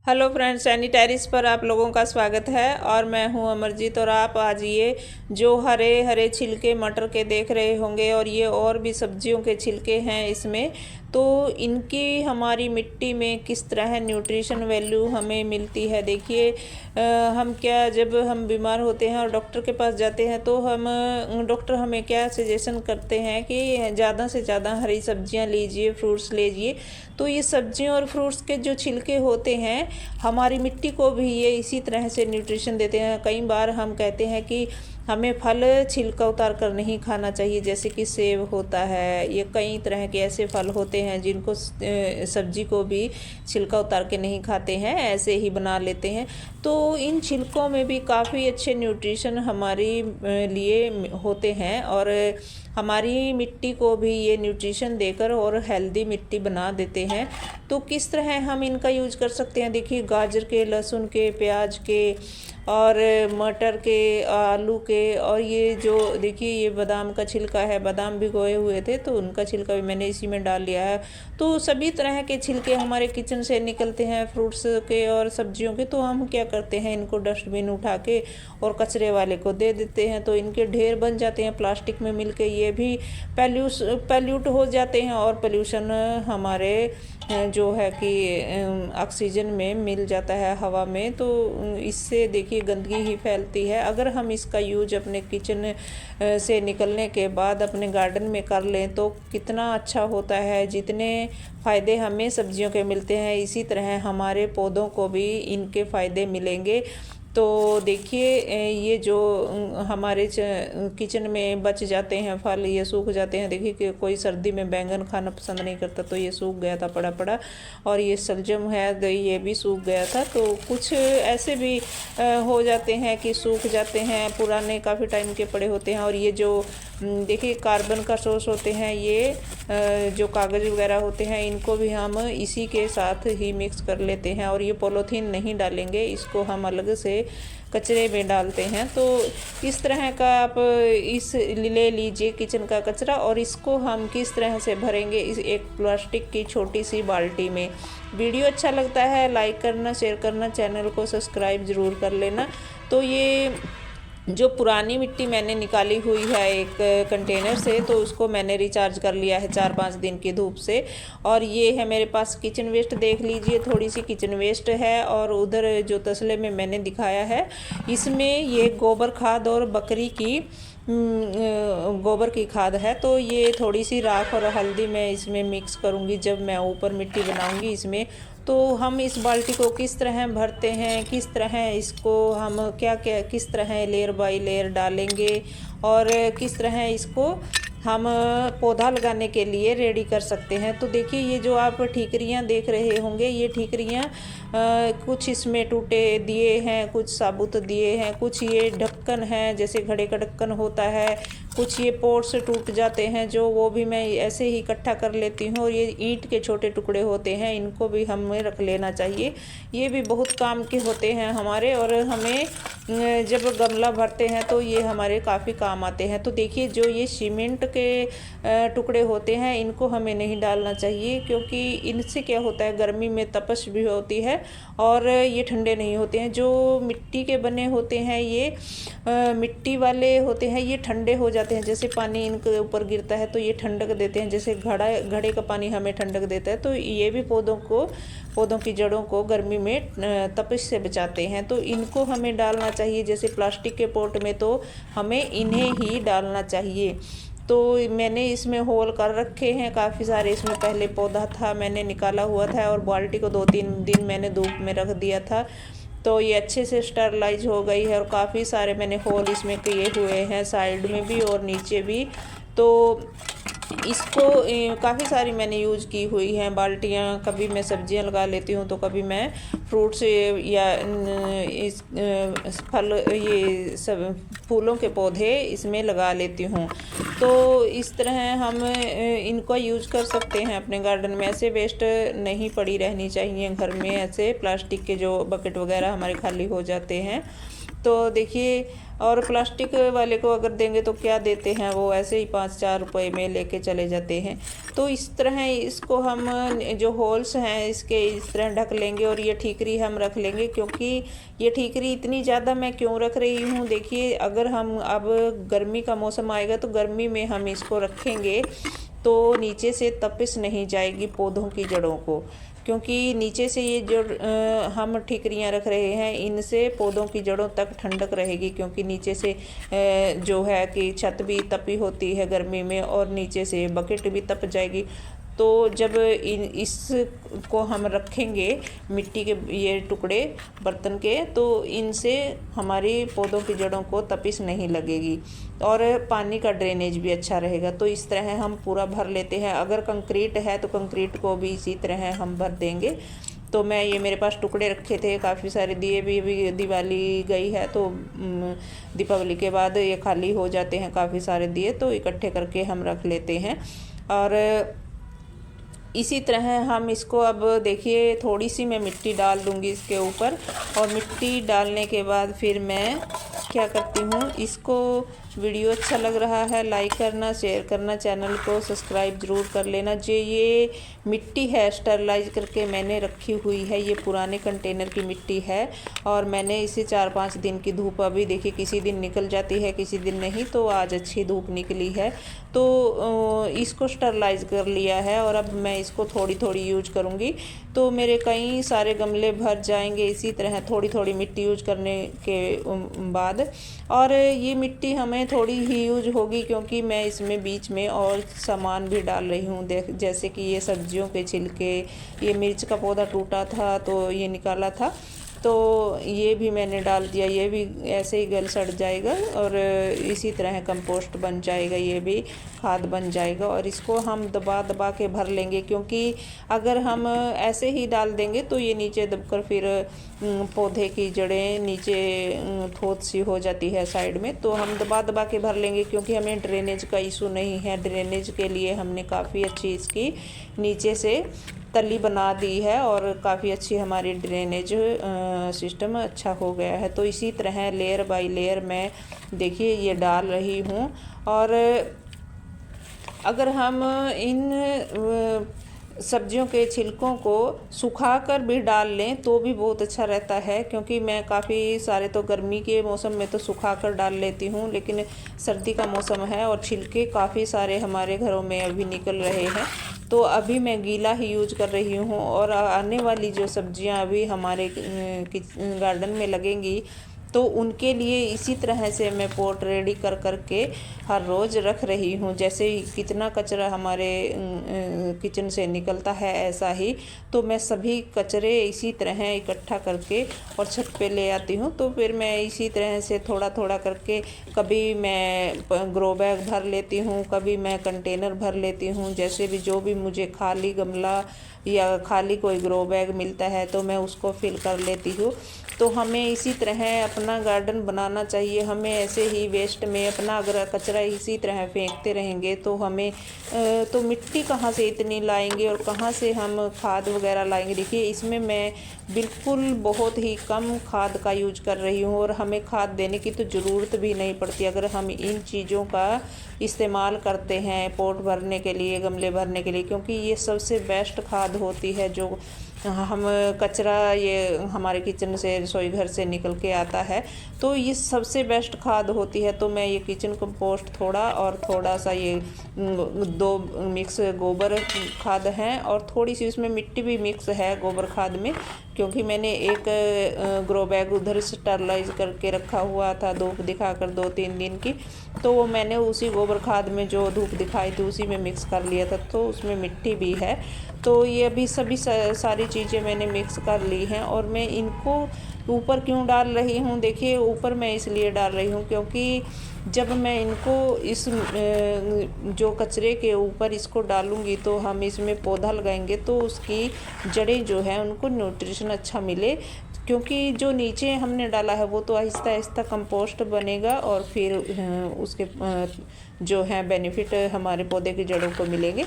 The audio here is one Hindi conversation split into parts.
हेलो फ्रेंड्स, सैनी टेरिस पर आप लोगों का स्वागत है। और मैं हूं अमरजीत। और आप आज ये जो हरे हरे छिलके मटर के देख रहे होंगे और ये और भी सब्जियों के छिलके हैं इसमें, तो इनकी हमारी मिट्टी में किस तरह न्यूट्रिशन वैल्यू हमें मिलती है। देखिए, हम क्या जब हम बीमार होते हैं और डॉक्टर के पास जाते हैं तो हम डॉक्टर हमें क्या सजेशन करते हैं कि ज़्यादा से ज़्यादा हरी सब्जियां लीजिए, फ्रूट्स लीजिए। तो ये सब्जियों और फ्रूट्स के जो छिलके होते हैं हमारी मिट्टी को भी ये इसी तरह से न्यूट्रिशन देते हैं। कई बार हम कहते हैं कि हमें फल छिलका उतार कर नहीं खाना चाहिए, जैसे कि सेब होता है। ये कई तरह के ऐसे फल होते हैं जिनको सब्जी को भी छिलका उतार के नहीं खाते हैं, ऐसे ही बना लेते हैं। तो इन छिलकों में भी काफ़ी अच्छे न्यूट्रिशन हमारी लिए होते हैं और हमारी मिट्टी को भी ये न्यूट्रिशन देकर और हेल्दी मिट्टी बना देते हैं। तो किस तरह हम इनका यूज कर सकते हैं। देखिए, गाजर के, लहसुन के, प्याज के और मटर के, आलू के, और ये जो देखिए ये बादाम का छिलका है, बादाम भिगोए हुए थे तो उनका छिलका भी मैंने इसी में डाल लिया है। तो सभी तरह के छिलके हमारे किचन से निकलते हैं, फ्रूट्स के और सब्जियों के। तो हम क्या करते हैं, इनको डस्टबिन उठा के और कचरे वाले को दे देते हैं, तो इनके ढेर बन जाते हैं प्लास्टिक में मिलके। ये भी पैल्यूट हो जाते हैं और पोल्यूशन हमारे जो है कि ऑक्सीजन में मिल जाता है हवा में। तो इससे देखिए गंदगी ही फैलती है। अगर हम इसका यूज अपने किचन से निकलने के बाद अपने गार्डन में कर लें तो कितना अच्छा होता है। जितने फ़ायदे हमें सब्जियों के मिलते हैं, इसी तरह हमारे पौधों को भी इनके फ़ायदे मिलेंगे। तो देखिए, ये जो हमारे किचन में बच जाते हैं फल, ये सूख जाते हैं। देखिए कि कोई सर्दी में बैंगन खाना पसंद नहीं करता, तो ये सूख गया था पड़ा पड़ा। और ये सलजम है तो ये भी सूख गया था। तो कुछ ऐसे भी हो जाते हैं कि सूख जाते हैं, पुराने काफ़ी टाइम के पड़े होते हैं। और ये जो देखिए कार्बन का सोर्स होते हैं, ये जो कागज़ वगैरह होते हैं, इनको भी हम इसी के साथ ही मिक्स कर लेते हैं। और ये पॉलीथीन नहीं डालेंगे, इसको हम अलग से कचरे में डालते हैं। तो इस तरह का आप इस ले लीजिए किचन का कचरा, और इसको हम किस तरह से भरेंगे, इस एक प्लास्टिक की छोटी सी बाल्टी में। वीडियो अच्छा लगता है लाइक करना, शेयर करना, चैनल को सब्सक्राइब ज़रूर कर लेना। तो ये जो पुरानी मिट्टी मैंने निकाली हुई है एक कंटेनर से, तो उसको मैंने रिचार्ज कर लिया है 4-5 दिन की धूप से। और ये है मेरे पास किचन वेस्ट, देख लीजिए थोड़ी सी किचन वेस्ट है। और उधर जो तसले में मैंने दिखाया है, इसमें ये गोबर खाद और बकरी की गोबर की खाद है। तो ये थोड़ी सी राख और हल्दी मैं इसमें मिक्स करूँगी जब मैं ऊपर मिट्टी बनाऊँगी इसमें। तो हम इस बाल्टी को किस तरह भरते हैं, किस तरह इसको हम क्या क्या किस तरह लेयर बाय लेयर डालेंगे और किस तरह इसको हम पौधा लगाने के लिए रेडी कर सकते हैं। तो देखिए, ये जो आप ठीकरियाँ देख रहे होंगे, ये ठीकरियाँ कुछ इसमें टूटे दिए हैं, कुछ साबुत दिए हैं, कुछ ये ढक्कन है जैसे घड़े का ढक्कन होता है, कुछ ये पोर्ट से टूट जाते हैं जो, वो भी मैं ऐसे ही इकट्ठा कर लेती हूँ। और ये ईंट के छोटे टुकड़े होते हैं, इनको भी हमें रख लेना चाहिए। ये भी बहुत काम के होते हैं हमारे। और हमें जब गमला भरते हैं तो ये हमारे काफ़ी काम आते हैं। तो देखिए, जो ये सीमेंट के टुकड़े होते हैं, इनको हमें नहीं डालना चाहिए, क्योंकि इनसे क्या होता है, गर्मी में तपश भी होती है और ये ठंडे नहीं होते हैं। जो मिट्टी के बने होते हैं, ये मिट्टी वाले होते हैं, ये ठंडे हो जाते हैं। जैसे पानी इनके ऊपर गिरता है तो ये ठंडक देते हैं, जैसे घड़े का पानी हमें ठंडक देता है। तो ये भी पौधों की जड़ों को गर्मी में तपिश से बचाते हैं। तो इनको हमें डालना चाहिए। जैसे प्लास्टिक के पॉट में तो हमें इन्हें ही डालना चाहिए। तो मैंने इसमें होल कर रखे हैं काफ़ी सारे। इसमें पहले पौधा था, मैंने निकाला हुआ था, और बाल्टी को 2-3 दिन मैंने धूप में रख दिया था। तो ये अच्छे से स्टरलाइज हो गई है। और काफ़ी सारे मैंने होल इसमें किए हुए हैं, साइड में भी और नीचे भी। तो इसको काफ़ी सारी मैंने यूज की हुई हैं बाल्टियाँ। कभी मैं सब्जियां लगा लेती हूँ, तो कभी मैं फ्रूट्स या इस फल, ये सब फूलों के पौधे इसमें लगा लेती हूँ। तो इस तरह हम इनको यूज कर सकते हैं अपने गार्डन में। ऐसे वेस्ट नहीं पड़ी रहनी चाहिए घर में, ऐसे प्लास्टिक के जो बकेट वगैरह हमारे खाली हो जाते हैं। तो देखिए, और प्लास्टिक वाले को अगर देंगे तो क्या देते हैं, वो ऐसे ही 5-4 रुपए में लेके चले जाते हैं। तो इस तरह इसको हम जो होल्स हैं इसके इस तरह ढक लेंगे और ये ठीकरी हम रख लेंगे। क्योंकि ये ठीकरी इतनी ज़्यादा मैं क्यों रख रही हूँ, देखिए अगर हम अब गर्मी का मौसम आएगा तो गर्मी में हम इसको रखेंगे तो नीचे से तपिश नहीं जाएगी पौधों की जड़ों को। क्योंकि नीचे से ये जो हम ठीकरियाँ रख रहे हैं इनसे पौधों की जड़ों तक ठंडक रहेगी। क्योंकि नीचे से जो है कि छत भी तपी होती है गर्मी में और नीचे से बकेट भी तप जाएगी। तो जब इसको हम रखेंगे मिट्टी के ये टुकड़े बर्तन के, तो इनसे हमारी पौधों की जड़ों को तपिश नहीं लगेगी और पानी का ड्रेनेज भी अच्छा रहेगा। तो इस तरह हम पूरा भर लेते हैं। अगर कंक्रीट है तो कंक्रीट को भी इसी तरह हम भर देंगे। तो मैं ये मेरे पास टुकड़े रखे थे काफ़ी सारे, दिए भी अभी दिवाली गई है तो दीपावली के बाद ये खाली हो जाते हैं काफ़ी सारे दिए, तो इकट्ठे करके हम रख लेते हैं। और इसी तरह हम इसको अब देखिए थोड़ी सी मैं मिट्टी डाल दूँगी इसके ऊपर, और मिट्टी डालने के बाद फिर मैं क्या करती हूँ, इसको वीडियो अच्छा लग रहा है लाइक करना, शेयर करना, चैनल को सब्सक्राइब ज़रूर कर लेना। जो ये मिट्टी है स्टरलाइज करके मैंने रखी हुई है, ये पुराने कंटेनर की मिट्टी है और मैंने इसे 4-5 दिन की धूप, अभी देखिए किसी दिन निकल जाती है किसी दिन नहीं, तो आज अच्छी धूप निकली है तो इसको स्टरलाइज कर लिया है और अब मैं इसको थोड़ी थोड़ी यूज करूँगी। तो मेरे कई सारे गमले भर जाएंगे इसी तरह थोड़ी थोड़ी मिट्टी यूज करने के बाद। और ये मिट्टी हमें थोड़ी ही यूज होगी क्योंकि मैं इसमें बीच में और सामान भी डाल रही हूँ। जैसे कि ये सब्जियों के छिलके, ये मिर्च का पौधा टूटा था तो ये निकाला था तो ये भी मैंने डाल दिया, ये भी ऐसे ही गल सड़ जाएगा और इसी तरह कंपोस्ट बन जाएगा, ये भी खाद बन जाएगा। और इसको हम दबा दबा के भर लेंगे क्योंकि अगर हम ऐसे ही डाल देंगे तो ये नीचे दबकर फिर पौधे की जड़ें नीचे थोत सी हो जाती है साइड में। तो हम दबा दबा के भर लेंगे क्योंकि हमें ड्रेनेज का इशू नहीं है। ड्रेनेज के लिए हमने काफ़ी अच्छी इसकी नीचे से तली बना दी है और काफ़ी अच्छी हमारी ड्रेनेज सिस्टम अच्छा हो गया है। तो इसी तरह लेयर बाय लेयर मैं देखिए ये डाल रही हूँ। और अगर हम इन सब्जियों के छिलकों को सुखाकर भी डाल लें तो भी बहुत अच्छा रहता है, क्योंकि मैं काफ़ी सारे तो गर्मी के मौसम में तो सुखाकर डाल लेती हूँ, लेकिन सर्दी का मौसम है और छिलके काफ़ी सारे हमारे घरों में अभी निकल रहे हैं तो अभी मैं गीला ही यूज कर रही हूँ। और आने वाली जो सब्जियाँ अभी हमारे गार्डन में लगेंगी तो उनके लिए इसी तरह से मैं पॉट रेडी कर करके हर रोज़ रख रही हूँ। जैसे ही कितना कचरा हमारे किचन से निकलता है ऐसा ही तो मैं सभी कचरे इसी तरह इकट्ठा करके और छत पे ले आती हूँ। तो फिर मैं इसी तरह से थोड़ा थोड़ा करके कभी मैं ग्रो बैग भर लेती हूँ, कभी मैं कंटेनर भर लेती हूँ। जैसे भी जो भी मुझे खाली गमला या खाली कोई ग्रो बैग मिलता है तो मैं उसको फिल कर लेती हूँ। तो हमें इसी तरह अपना गार्डन बनाना चाहिए। हमें ऐसे ही वेस्ट में अपना अगर कचरा इसी तरह फेंकते रहेंगे तो हमें तो मिट्टी कहाँ से इतनी लाएंगे और कहाँ से हम खाद वगैरह लाएंगे। देखिए इसमें मैं बिल्कुल बहुत ही कम खाद का यूज कर रही हूँ और हमें खाद देने की तो ज़रूरत भी नहीं पड़ती अगर हम इन चीज़ों का इस्तेमाल करते हैं पॉट भरने के लिए, गमले भरने के लिए, क्योंकि ये सबसे बेस्ट खाद होती है जो हम कचरा ये हमारे किचन से रसोई घर से निकल के आता है तो ये सबसे बेस्ट खाद होती है। तो मैं ये किचन कंपोस्ट थोड़ा और थोड़ा सा ये 2 मिक्स गोबर खाद हैं और थोड़ी सी उसमें मिट्टी भी मिक्स है गोबर खाद में, क्योंकि मैंने एक ग्रो बैग उधर स्टरलाइज करके रखा हुआ था धूप दिखाकर 2-3 दिन की, तो वो मैंने उसी गोबर खाद में जो धूप दिखाई थी उसी में मिक्स कर लिया था तो उसमें मिट्टी भी है। तो ये अभी सभी सारी चीज़ें मैंने मिक्स कर ली हैं और मैं इनको ऊपर क्यों डाल रही हूँ, देखिए ऊपर मैं इसलिए डाल रही हूँ क्योंकि जब मैं इनको इस जो कचरे के ऊपर इसको डालूँगी तो हम इसमें पौधा लगाएंगे तो उसकी जड़ें जो है उनको न्यूट्रिशन अच्छा मिले, क्योंकि जो नीचे हमने डाला है वो तो आहिस्ता आहिस्ता कंपोस्ट बनेगा और फिर उसके जो है बेनिफिट हमारे पौधे की जड़ों को मिलेंगे।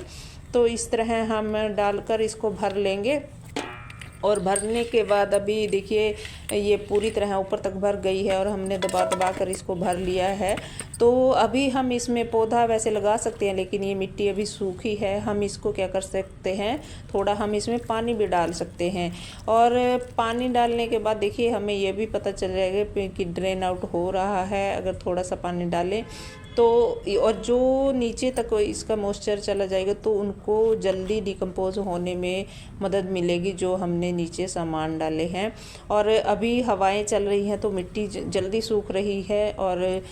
तो इस तरह हम डालकर इसको भर लेंगे और भरने के बाद अभी देखिए ये पूरी तरह ऊपर तक भर गई है और हमने दबा दबा कर इसको भर लिया है। तो अभी हम इसमें पौधा वैसे लगा सकते हैं, लेकिन ये मिट्टी अभी सूखी है। हम इसको क्या कर सकते हैं, थोड़ा हम इसमें पानी भी डाल सकते हैं। और पानी डालने के बाद देखिए हमें ये भी पता चल जाएगा कि ड्रेन आउट हो रहा है अगर थोड़ा सा पानी डालें तो। और जो नीचे तक इसका मॉइस्चर चला जाएगा तो उनको जल्दी डिकम्पोज होने में मदद मिलेगी, जो हमने नीचे सामान डाले हैं। और अभी हवाएं चल रही हैं तो मिट्टी जल्दी सूख रही है और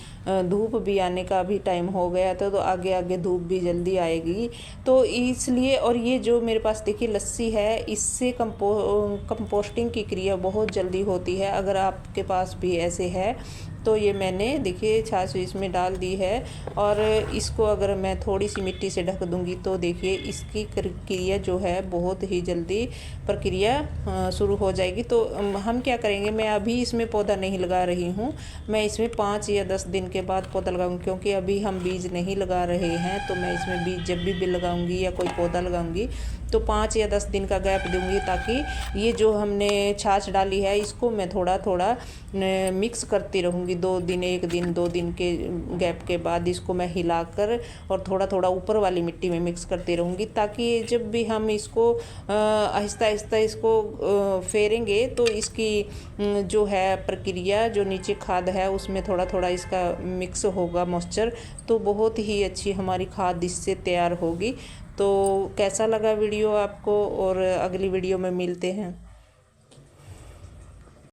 धूप भी आने का भी टाइम हो गया था, तो आगे आगे धूप भी जल्दी आएगी। तो इसलिए, और ये जो मेरे पास देखिए लस्सी है, इससे कंपोस्टिंग की क्रिया बहुत जल्दी होती है। अगर आपके पास भी ऐसे है तो ये मैंने देखिए छाछ इसमें डाल दी है और इसको अगर मैं थोड़ी सी मिट्टी से ढक दूंगी तो देखिए इसकी क्रिया जो है बहुत ही जल्दी प्रक्रिया शुरू हो जाएगी। तो हम क्या करेंगे, मैं अभी इसमें पौधा नहीं लगा रही हूँ, मैं इसमें 5 या 10 दिन के बाद पौधा लगाऊंगी, क्योंकि अभी हम बीज नहीं लगा रहे हैं। तो मैं इसमें बीज जब भी लगाऊंगी या कोई पौधा लगाऊंगी तो 5 या 10 दिन का गैप दूंगी, ताकि ये जो हमने छाछ डाली है इसको मैं थोड़ा थोड़ा मिक्स करती रहूँगी। 2 दिन 1 दिन 2 दिन के गैप के बाद इसको मैं हिलाकर और थोड़ा थोड़ा ऊपर वाली मिट्टी में मिक्स करती रहूँगी, ताकि जब भी हम इसको आहिस्ता आहिस्ता इसको फेरेंगे तो इसकी जो है प्रक्रिया, जो नीचे खाद है उसमें थोड़ा थोड़ा इसका मिक्स होगा मॉइस्चर, तो बहुत ही अच्छी हमारी खाद इससे तैयार होगी। तो कैसा लगा वीडियो आपको, और अगली वीडियो में मिलते हैं।